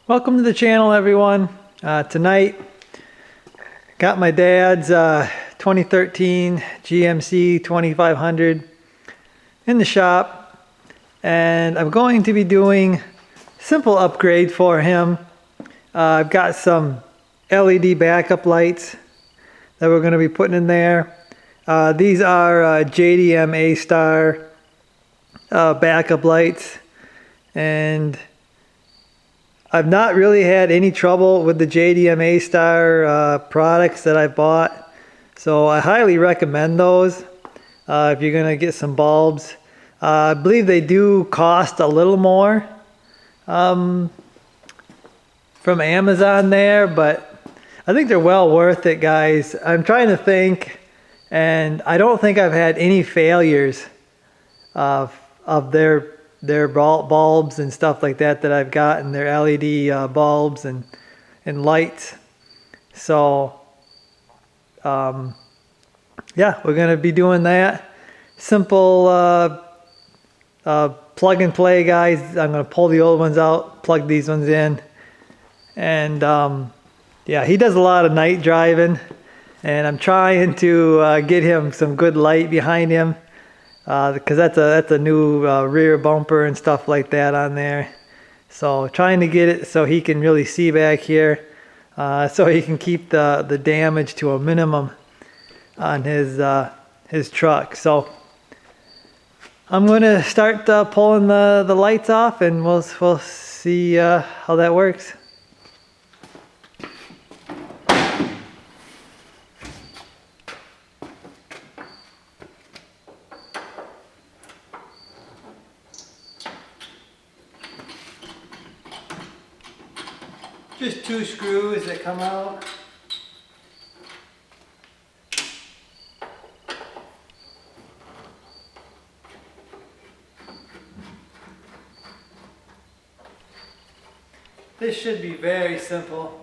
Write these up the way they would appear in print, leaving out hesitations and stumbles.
Welcome to the channel, everyone. Tonight, got my dad's 2013 GMC 2500 in the shop, and I'm going to be doing simple upgrade for him. I've got some LED backup lights that we're going to be putting in there. These are JDM Astar backup lights, and I've not really had any trouble with the JDM Astar products that I bought, so I highly recommend those if you're going to get some bulbs. I believe they do cost a little more from Amazon there, but I think they're well worth it, guys. I'm trying to think, and I don't think I've had any failures of their bulbs and stuff like that I've gotten, their LED bulbs and lights. So yeah, we're going to be doing that. Simple plug and play, guys. I'm going to pull the old ones out, plug these ones in, and yeah, he does a lot of night driving, and I'm trying to get him some good light behind him, because that's a new rear bumper and stuff like that on there. So trying to get it so he can really see back here, so he can keep the damage to a minimum on his truck. So I'm going to start pulling the lights off, and we'll see how that works. Just 2 screws that come out. This should be very simple.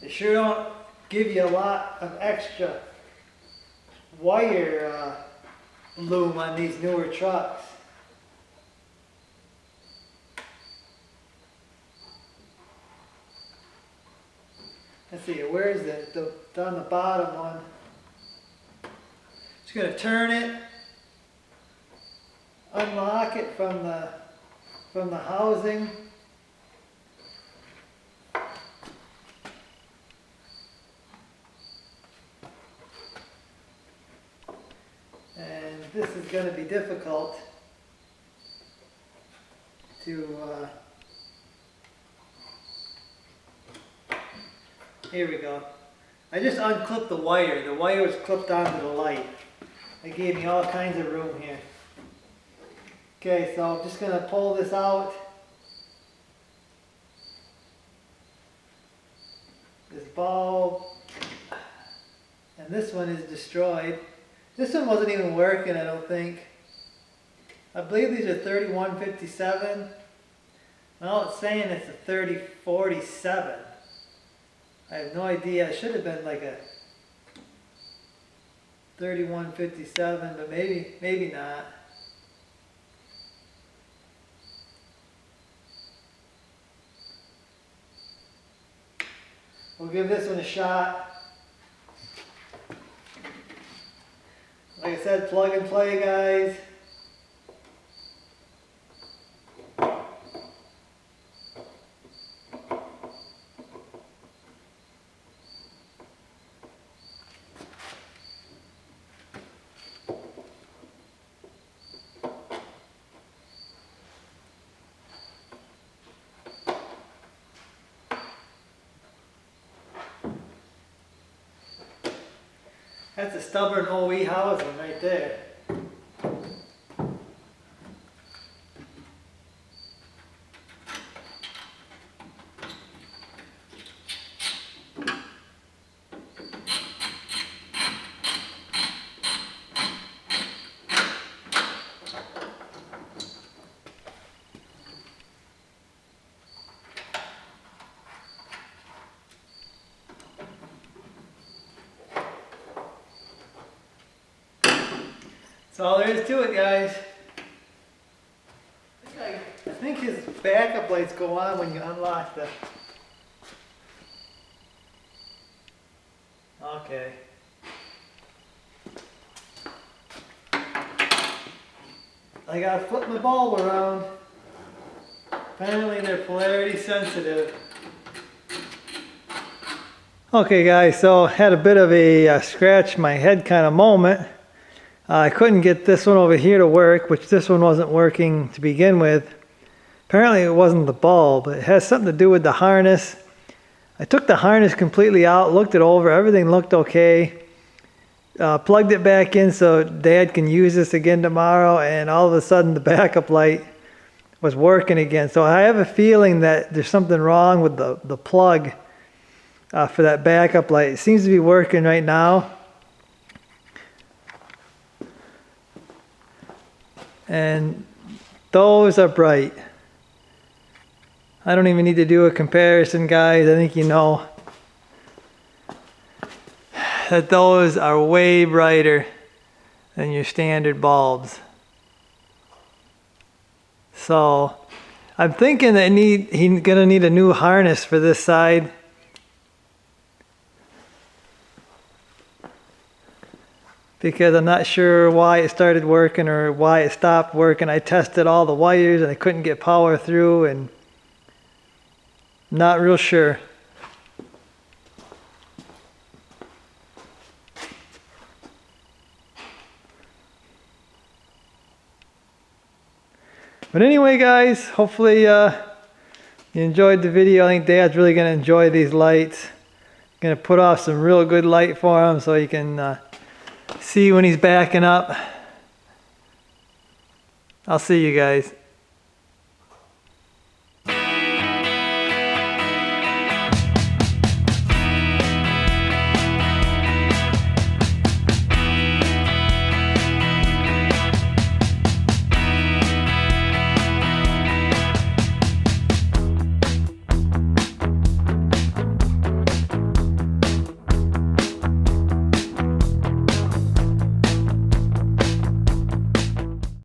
They sure don't give you a lot of extra wire loom on these newer trucks. Let's see, where is it? On the bottom one. Just going to turn it, unlock it from the housing. And this is going to be difficult to, here we go. I just unclipped the wire. The wire was clipped onto the light. They gave me all kinds of room here. Okay, so I'm just going to pull this out. This bulb. And this one is destroyed. This one wasn't even working, I don't think. I believe these are 3157. Well, it's saying it's a 3047. I have no idea. It should have been like a 3157, but maybe not. We'll give this one a shot. Like I said, plug and play, guys. That's a stubborn OE housing right there. That's all there is to it, guys. I think his backup lights go on when you unlock the... Okay. I gotta flip my bulb around. Apparently they're polarity sensitive. Okay guys, so had a bit of a scratch my head kind of moment. I couldn't get this one over here to work, which this one wasn't working to begin with. Apparently it wasn't the bulb, it has something to do with the harness. I took the harness completely out, looked it over, everything looked okay. Plugged it back in so Dad can use this again tomorrow, and all of a sudden the backup light was working again. So I have a feeling that there's something wrong with the plug for that backup light. It seems to be working right now. And those are bright. I don't even need to do a comparison, guys. I think you know that those are way brighter than your standard bulbs. So I'm thinking that he's gonna need a new harness for this side. Because I'm not sure why it started working or why it stopped working. I tested all the wires and I couldn't get power through, and not real sure. But anyway guys, hopefully you enjoyed the video. I think Dad's really going to enjoy these lights. Going to put off some real good light for him so he can see when he's backing up. I'll see you guys.